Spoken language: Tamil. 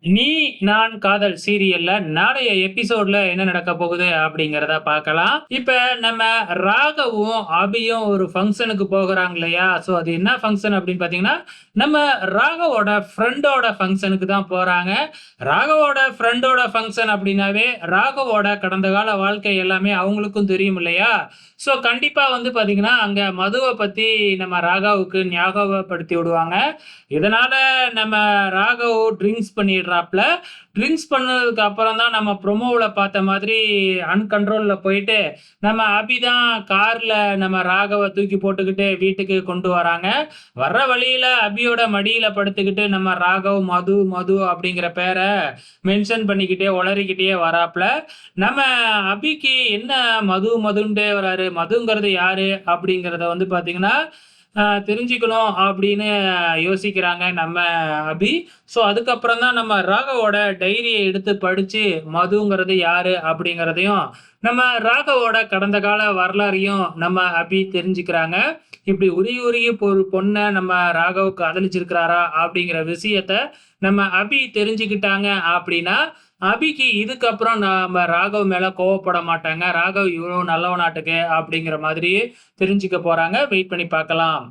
நீ நான் காதல் சீரியல்ல நாளைய எபிசோட்ல என்ன நடக்க போகுது அப்படிங்கிறத பார்க்கலாம். இப்ப நம்ம ராகவும், அபியும் ஒரு ஃபங்ஷனுக்கு போகுறாங்க இல்லையா? ஸோ அது என்ன ஃபங்ஷன் அப்படின்னு பார்த்தீங்கன்னா, நம்ம ராகவோட ஃப்ரெண்டோட ஃபங்ஷனுக்கு தான் போறாங்க. ராகவோட ஃப்ரெண்டோட ஃபங்ஷன் அப்படின்னாவே, ராகவோட கடந்த கால வாழ்க்கை எல்லாமே அவங்களுக்கும் தெரியும் இல்லையா? ஸோ கண்டிப்பா வந்து பார்த்தீங்கன்னா, அங்க மதுவ பத்தி நம்ம ராகாவுக்கு ஞாபகப்படுத்தி விடுவாங்க. இதனால நம்ம ராகவ் ட்ரிங்க்ஸ் பண்ணிடுறாப்ல. ட்ரிங்க்ஸ் பண்ணதுக்கு அப்புறம் தான் நம்ம ப்ரொமோவுல பார்த்த மாதிரி அன்கண்ட்ரோல்ல போயிட்டு, நம்ம அபி தான் கார்ல நம்ம ராகவ தூக்கி போட்டுக்கிட்டு வீட்டுக்கு கொண்டு வராங்க. வர்ற வழியில அபியோட மடியில படுத்துக்கிட்டு நம்ம ராகவ் மது, மது அப்படிங்கிற பேர மென்ஷன் பண்ணிக்கிட்டே, உளறிக்கிட்டே வராப்ல. நம்ம அபிக்கு என்ன மது மதுன்ட்டே வராரு. மதுங்கிறது யாரு? அப்படிங்கிறத வந்து பார்த்தீங்கன்னா, தெரிஞ்சுக்கணும் அப்படின்னு யோசிக்கிறாங்க நம்ம அபி. ஸோ அதுக்கப்புறம் தான் நம்ம ராகவோட டைரிய எடுத்து படிச்சு, மதுங்கிறது யாரு அப்படிங்கிறதையும், நம்ம ராகவோட கடந்த கால வரலாறையும் நம்ம அபி தெரிஞ்சுக்கிறாங்க. இப்படி உருகி உருகி ஒரு பொண்ண நம்ம ராகவ் காதலிச்சிருக்கிறாரா அப்படிங்கிற விஷயத்த நம்ம அபி தெரிஞ்சுக்கிட்டாங்க அப்படின்னா, அபிக்கு இதுக்கப்புறம் நம்ம ராகவ் மேல கோவப்பட மாட்டாங்க. ராகவ் இவ்வளோ நல்லவனாட்டுக்கு அப்படிங்கிற மாதிரி தெரிஞ்சுக்க போறாங்க. வெயிட் பண்ணி பார்க்கலாம்.